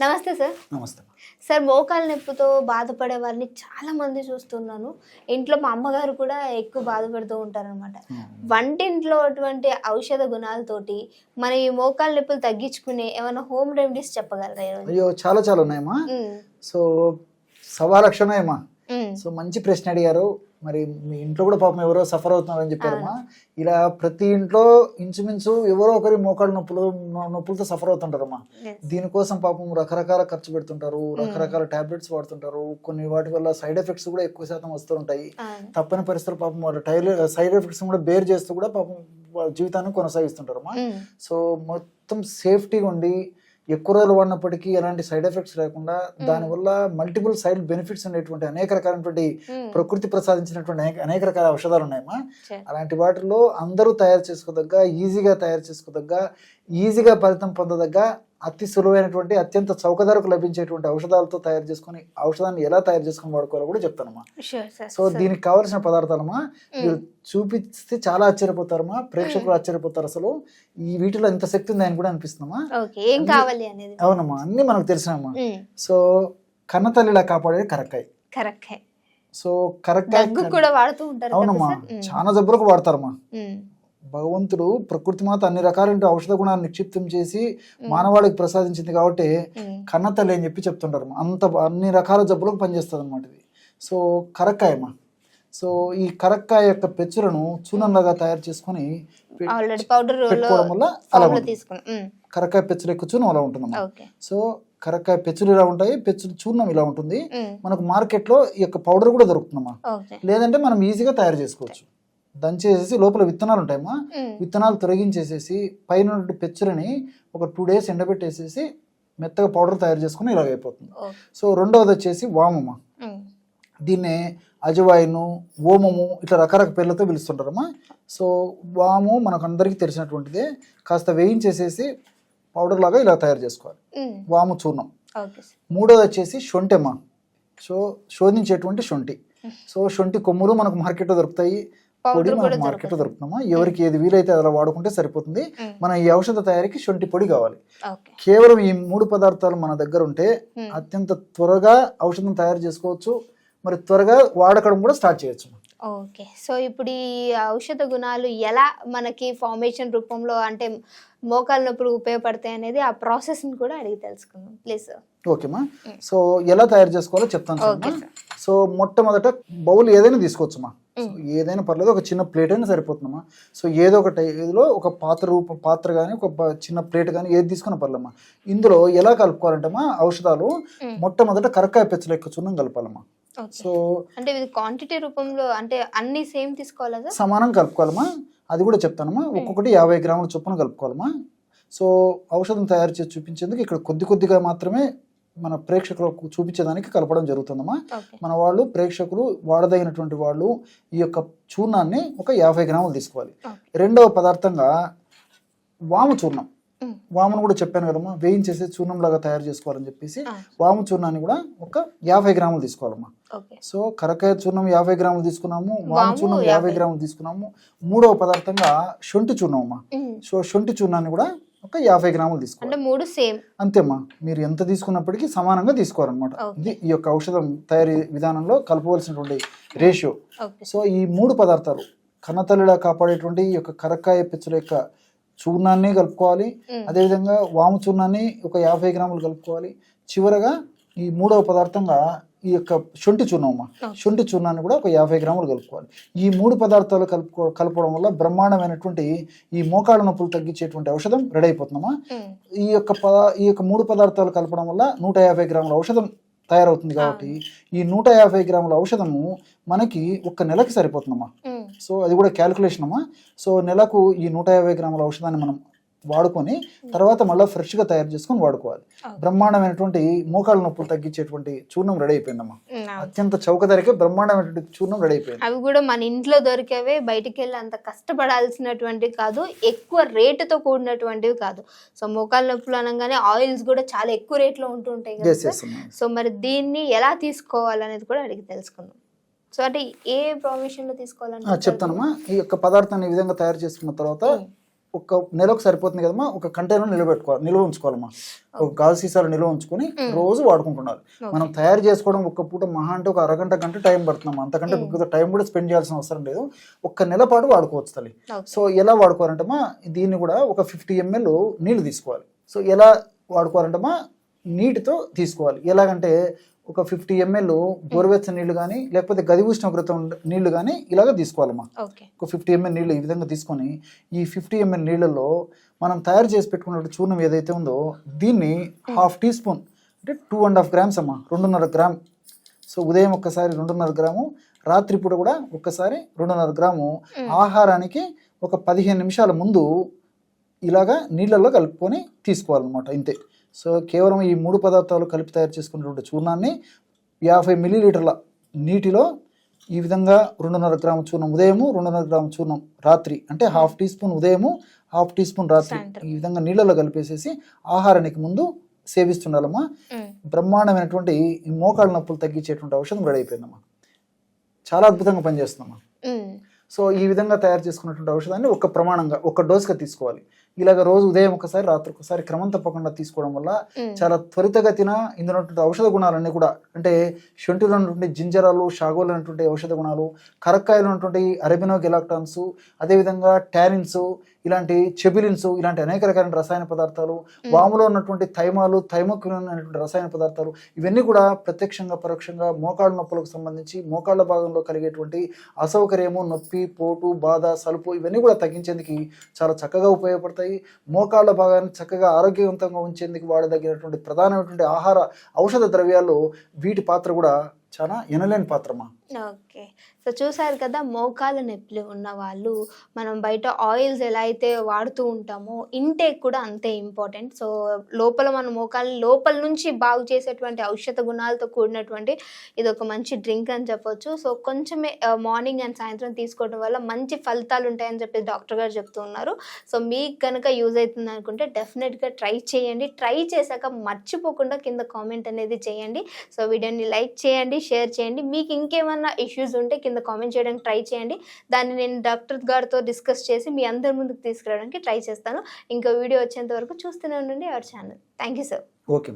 నమస్తే సార్. నమస్తే. సార్, మోకాలు నొప్పితో బాధపడే వారిని చాలా మంది చూస్తున్నాను. ఇంట్లో మా అమ్మగారు కూడా ఎక్కువ బాధపడుతూ ఉంటారనమాట. వంటింట్లో అటువంటి ఔషధ గుణాలతోటి మన ఈ మోకాలు నొప్పులు తగ్గించుకునే ఏమైనా హోమ్ రెమెడీస్ చెప్పగలరా ఈరోజు? అయ్యో చాలా ఉన్నాయమ్మా. సో 1,00,000 ఉన్నాయమ్మా. సో మంచి ప్రశ్న అడిగారు. మరి మీ ఇంట్లో కూడా పాపం ఎవరో సఫర్ అవుతున్నారని చెప్పారమ్మా. ఇలా ప్రతి ఇంట్లో ఇంచుమించు ఎవరో ఒకరి మోకాళ్ళ నొప్పులతో సఫర్ అవుతుంటారమ్మా. దీనికోసం పాపం రకరకాల ఖర్చు పెడుతుంటారు, రకరకాల టాబ్లెట్స్ వాడుతుంటారు. కొన్ని వాటి వల్ల సైడ్ ఎఫెక్ట్స్ కూడా ఎక్కువ శాతం వస్తూ ఉంటాయి. తప్పని పరిస్థితులు పాపం వాళ్ళ సైడ్ ఎఫెక్ట్స్ కూడా బేర్ చేస్తూ కూడా పాపం వాళ్ళ జీవితాన్ని కొనసాగిస్తుంటారమ్మా. సో మొత్తం సేఫ్టీగా ఉండి ఎక్కువ రోజులు వాడినప్పటికీ ఎలాంటి సైడ్ ఎఫెక్ట్స్ లేకుండా దానివల్ల మల్టిపుల్ సైడ్ బెనిఫిట్స్ ఉండేటువంటి అనేక రకాలైనటువంటి ప్రకృతి ప్రసాదించినటువంటి అనేక రకాల ఔషధాలు ఉన్నాయమ్మా. అలాంటి వాటిలో అందరూ తయారు చేసుకోదగ్గ, ఈజీగా ఫలితం పొందదగ్గ, అతి సులువైనటువంటి, అత్యంత చౌకధరకు లభించేటువంటి ఔషధాలతో తయారు చేసుకుని ఔషధాన్ని ఎలా తయారు చేసుకుని వాడుకోవాలో కూడా చెప్తానమ్మా. సో దీనికి కావాల్సిన పదార్థాలమ్మా మీరు చూపిస్తే చాలా ఆశ్చర్యపోతారమ్మా. ప్రేక్షకులు ఆశ్చర్యపోతారు. అసలు ఈ వీటిలో ఎంత శక్తి ఉంది అని కూడా అనిపిస్తుందమ్మా. అవునమ్మా, అన్ని మనకు తెలిసినమ్మా. సో కన్నతల్లిలా కాపాడేది కరక్కాయ. సో కరక్కాయ కూడా వాడుతూ ఉంటారు. అవునమ్మా, చాలా జబ్బులకు వాడతారమ్మా. భగవంతుడు ప్రకృతి మాత అన్ని రకాల ఔషధ గుణాన్ని నిక్షిప్తం చేసి మానవాళికి ప్రసాదించింది కాబట్టి కన్నతల్లి అని చెప్పి చెప్తుంటారు. అన్ని రకాల జబ్బులకు పనిచేస్తుంది అనమాట ఇది. సో కరక్కాయమ్మా. సో ఈ కరక్కాయ యొక్క పెచ్చులను చూర్ణంలాగా తయారు చేసుకుని పెట్టుకోవడం వల్ల అలా కరక్కాయ పెచ్చులు ఎక్కువ చూర్ణం అలా ఉంటుందమ్మా. సో కరక్కాయ పెచ్చులు ఇలా ఉంటాయి, పెచ్చులు చూర్ణం ఇలా ఉంటుంది. మనకు మార్కెట్ లో ఈ యొక్క పౌడర్ కూడా దొరుకుతుందమ్మా. లేదంటే మనం ఈజీగా తయారు చేసుకోవచ్చు. దంచేసేసి లోపల విత్తనాలు ఉంటాయమ్మా, విత్తనాలు తొలగించేసేసి పైన పెచ్చులని ఒక 2 days ఎండబెట్టేసేసి మెత్తగా పౌడర్ తయారు చేసుకుని ఇలాగ అయిపోతుంది. సో రెండవది వచ్చేసి వామమ్మ. దీన్నే అజవాయిను, ఓమము ఇట్లా రకరకాల పేర్లతో పిలుస్తుంటారమ్మా. సో వాము మనకు అందరికీ తెలిసినటువంటిదే. కాస్త వేయించేసేసి పౌడర్ లాగా ఇలా తయారు చేసుకోవాలి, వాము చూర్ణం. మూడోది వచ్చేసి శొంఠి అమ్మ. సో శోధించేటువంటి శొంఠి. సో శొంఠి కొమ్ములు మనకు మార్కెట్లో దొరుకుతాయి, పొడి మనకు మార్కెట్లో దొరుకుతున్నామా. ఎవరికి ఏది వీలైతే అలా వాడుకుంటే సరిపోతుంది. మన ఈ ఔషధ తయారీకి శొంఠి పొడి కావాలి. కేవలం ఈ 3 పదార్థాలు మన దగ్గర ఉంటే అత్యంత త్వరగా ఔషధం తయారు చేసుకోవచ్చు. మరి త్వరగా వాడకడం కూడా స్టార్ట్ చేయొచ్చు. ఓకే. సో ఇప్పుడు ఈ ఔషధ గుణాలు ఎలా మనకి ఫార్మేషన్ రూపంలో అంటే మోకాలు నొప్పులు ఉపయోగపడతాయి అనేది ఆ ప్రాసెస్ ని కూడా అడిగి తెలుసుకుందాం ప్లీజ్. ఓకేమా. సో ఎలా తయారు చేసుకోవాలో చెప్తాను. సో మొట్టమొదట బౌల్ ఏదైనా తీసుకోవచ్చుమా. ఏదైనా పర్లేదు, ఒక చిన్న ప్లేట్ అయినా సరిపోతుందమ్మా. సో ఏదో ఒకటి ఏదో ఒక పాత్ర కానీ ఒక చిన్న ప్లేట్ కానీ ఏది తీసుకున్న పర్లేమ్మా. ఇందులో ఎలా కలుపుకోవాలంటమ్మా ఔషధాలు మొట్టమొదట కరక్కాయ పెచ్చలు ఎక్కువ చూర్ణం కలపాలమ్మా. సో అంటే ఇది క్వాంటిటీ రూపంలో అంటే అన్ని సేమ్ తీసుకోవాలా? సమానం కలుపుకోవాలమ్మా. అది కూడా చెప్తానమ్మా. ఒక్కొక్కటి 50 గ్రాముల చొప్పున కలుపుకోవాలమ్మా. సో ఔషధం తయారు చేసి చూపించేందుకు ఇక్కడ కొద్దిగా మాత్రమే మన ప్రేక్షకులకు చూపించేదానికి కలపడం జరుగుతుందమ్మా. మన వాళ్ళు ప్రేక్షకులు వాడదగినటువంటి వాళ్ళు ఈ యొక్క చూర్ణాన్ని ఒక 50 గ్రాములు తీసుకోవాలి. రెండవ పదార్థంగా వాము చూర్ణం. వామును కూడా చెప్పాను కదమ్మా, వేయించేసి చూర్ణం లాగా తయారు చేసుకోవాలని చెప్పేసి వాము చూర్ణాన్ని కూడా ఒక 50 గ్రాములు తీసుకోవాలమ్మా. సో కరకాయ చూర్ణం 50 గ్రాములు తీసుకున్నాము, వాము చూర్ణం 50 గ్రాములు తీసుకున్నాము. మూడవ పదార్థంగా శొంఠి చూర్ణం అమ్మా. సో శొంఠి చూర్ణాన్ని కూడా ఒక 50 గ్రాములు తీసుకోవాలి. అంతేమ్మా, మీరు ఎంత తీసుకున్నప్పటికీ సమానంగా తీసుకోవాలన్నమాట. ఇది ఈ యొక్క ఔషధం తయారీ విధానంలో కలపవలసినటువంటి రేషియో. సో ఈ 3 పదార్థాలు కన్నతల్లిలా కాపాడేటువంటి ఈ యొక్క కరక్కాయ పెచ్చుల యొక్క చూర్ణాన్ని కలుపుకోవాలి. అదేవిధంగా వాము చూర్ణాన్ని ఒక 50 గ్రాములు కలుపుకోవాలి. చివరగా ఈ మూడవ పదార్థంగా ఈ యొక్క శొంఠి చూర్ణమ్మా. శొంఠి చూర్ణాన్ని కూడా ఒక 50 గ్రాములు కలుపుకోవాలి. ఈ 3 పదార్థాలు కలపడం వల్ల బ్రహ్మాండమైనటువంటి ఈ మోకాళ్ళ నొప్పులు తగ్గించేటువంటి ఔషధం రెడీ అయిపోతుందమ్మా. ఈ యొక్క 3 పదార్థాలు కలపడం వల్ల 150 గ్రాముల ఔషధం తయారవుతుంది. కాబట్టి ఈ 150 గ్రాముల ఔషధము మనకి 1 నెలకి సరిపోతుందమ్మా. సో అది కూడా క్యాలిక్యులేషన్ అమ్మా. సో నెలకు ఈ 150 గ్రాముల ఔషధాన్ని మనం వాడుకొని తర్వాత మళ్ళీ ఫ్రెష్గా తయారు చేసుకొని వాడుకోవాలి. బ్రహ్మాండమైనటువంటి మోకాళ్ళ నొప్పులు తగ్గించేటువంటి చూర్ణం రెడీ అయిపోయిందమ్మా. అత్యంత చౌక ధరకే బ్రహ్మాండమైనటువంటి చూర్ణం రెడీ అయిపోయింది. అవి కూడా మన ఇంట్లో దొరికేవే, బయటికి వెళ్ళి అంత కష్టపడాల్సినటువంటివి కాదు, ఎక్కువ రేటుతో కూడినటువంటివి కాదు. సో మోకాళ్ళ నొప్పులు అనగానే ఆయిల్స్ కూడా చాలా ఎక్కువ రేట్లో ఉంటుంటాయి కదా. సో మరి దీన్ని ఎలా తీసుకోవాలనేది కూడా అడిగి తెలుసుకుందాం. సో అంటే ఏ ప్రొవిజన్ లో తీసుకోవాలని చెప్తానమ్మా. ఈ యొక్క పదార్థాన్ని ఈ విధంగా తయారు చేసుకున్న తర్వాత ఒక నెలకు సరిపోతుంది కదమ్మా, ఒక కంటైనర్ నిల్వ ఉంచుకోవాలమ్మా. ఒక గాజు సీసాలు నిల్వ ఉంచుకొని రోజు వాడుకుంటున్నారు. మనం తయారు చేసుకోవడం ఒక్క పూట మహా అంటే ఒక అరగంట గంట టైం పడుతున్నాం, అంతకంటే ఎక్కువ టైం కూడా స్పెండ్ చేయాల్సిన అవసరం లేదు. ఒక్క నెల పాటు వాడుకోవచ్చు తల్లి. సో ఎలా వాడుకోవాలంటమ్మా, దీన్ని కూడా ఒక 50 ml నీళ్లు తీసుకోవాలి. సో ఎలా వాడుకోవాలంటమ్మా, నీటితో తీసుకోవాలి. ఎలాగంటే ఒక 50 ml గోరువెచ్చని నీళ్లు కానీ లేకపోతే గది ఉష్ణోగ్రత నీళ్లు కానీ ఇలాగ తీసుకోవాలమ్మా. ఒక 50 ml నీళ్ళు ఈ విధంగా తీసుకొని ఈ 50 ml నీళ్ళల్లో మనం తయారు చేసి పెట్టుకున్న చూర్ణం ఏదైతే ఉందో దీన్ని 1/2 టీ స్పూన్ అంటే 2.5 grams అమ్మా, 2.5 గ్రామ్. సో ఉదయం ఒక్కసారి 2.5 గ్రాము, రాత్రిపూట కూడా ఒక్కసారి 2.5 గ్రాము ఆహారానికి ఒక 15 నిమిషాల ముందు ఇలాగా నీళ్ళల్లో కలుపుకొని తీసుకోవాలన్నమాట, ఇంతే. సో కేవలం ఈ 3 పదార్థాలు కలిపి తయారు చేసుకున్నటువంటి చూర్ణాన్ని 50 మిల్లీలీటర్ల నీటిలో ఈ విధంగా 2.5 గ్రాము చూర్ణం ఉదయము, 2.5 గ్రాము చూర్ణం రాత్రి, అంటే 1/2 టీ స్పూన్ ఉదయము, 1/2 టీ స్పూన్ రాత్రి, ఈ విధంగా నీళ్ళలో కలిపేసేసి ఆహారానికి ముందు సేవిస్తుండాలమ్మా. బ్రహ్మాండమైనటువంటి ఈ మోకాళ్ళ నొప్పులు తగ్గించేటువంటి ఔషధం రెడీ అయిపోయిందమ్మా. చాలా అద్భుతంగా పనిచేస్తుందమ్మా. సో ఈ విధంగా తయారు చేసుకున్నటువంటి ఔషధాన్ని ఒక ప్రమాణంగా ఒక డోస్గా తీసుకోవాలి. ఇలాగ రోజు ఉదయం ఒకసారి రాత్రి ఒకసారి క్రమం తప్పకుండా తీసుకోవడం వల్ల చాలా త్వరితగతిన ఇందులో ఔషధ గుణాలన్నీ కూడా, అంటే శొంఠిలో ఉన్నటువంటి జింజరాలు, షాగోలు అనేటువంటి ఔషధ గుణాలు, కరక్కాయలు ఉన్నటువంటి అరబినో గెలాక్టాన్స్, అదేవిధంగా టానిన్స్, ఇలాంటి చెబిలిన్స్, ఇలాంటి అనేక రకాల రసాయన పదార్థాలు, వాములో ఉన్నటువంటి థైమాలు, థైమోక్విన్ అనేటువంటి రసాయన పదార్థాలు, ఇవన్నీ కూడా ప్రత్యక్షంగా పరోక్షంగా మోకాళ్ళ నొప్పులకు సంబంధించి మోకాళ్ళ భాగంలో కలిగేటువంటి అసౌకర్యము, నొప్పి, పోటు, బాధ, సలుపు ఇవన్నీ కూడా తగ్గించేందుకు చాలా చక్కగా ఉపయోగపడతాయి. మోకాళ్ళ భాగాన్ని చక్కగా ఆరోగ్యవంతంగా ఉంచేందుకు వాడదగినటువంటి ప్రధానమైనటువంటి ఆహార ఔషధ ద్రవ్యాలు వీటి పాత్ర కూడా చాలా ఎనలేని పాత్రమా. ఓకే, సో చూసారు కదా, మోకాళ్ళ నొప్పులు ఉన్న వాళ్ళు మనం బయట ఆయిల్స్ ఎలా అయితే వాడుతూ ఉంటామో ఇంటేక్ కూడా అంతే ఇంపార్టెంట్. సో లోపల మన మోకాళ్ళ లోపల నుంచి బాగు చేసేటువంటి ఔషధ గుణాలతో కూడినటువంటి ఇది ఒక మంచి డ్రింక్ అని చెప్పొచ్చు. సో కొంచెమే మార్నింగ్ అండ్ సాయంత్రం తీసుకోవడం వల్ల మంచి ఫలితాలు ఉంటాయని చెప్పి డాక్టర్ గారు చెప్తూ ఉన్నారు. సో మీకు కనుక యూజ్ అవుతుంది అనుకుంటే డెఫినెట్గా ట్రై చేయండి. ట్రై చేశాక మర్చిపోకుండా కింద కామెంట్ అనేది చేయండి. సో వీడియోని లైక్ చేయండి, షేర్ చేయండి. మీకు ఇంకేమైనా ఇష్యూస్ ఉంటే కింద కామెంట్ చేయడానికి ట్రై చేయండి. దాన్ని నేను డాక్టర్ గారితో డిస్కస్ చేసి మీ అందరి ముందుకు తీసుకురావడానికి ట్రై చేస్తాను. ఇంకో వీడియో వచ్చేంత వరకు చూస్తూనే ఉండండి our channel. Thank you sir. Okay.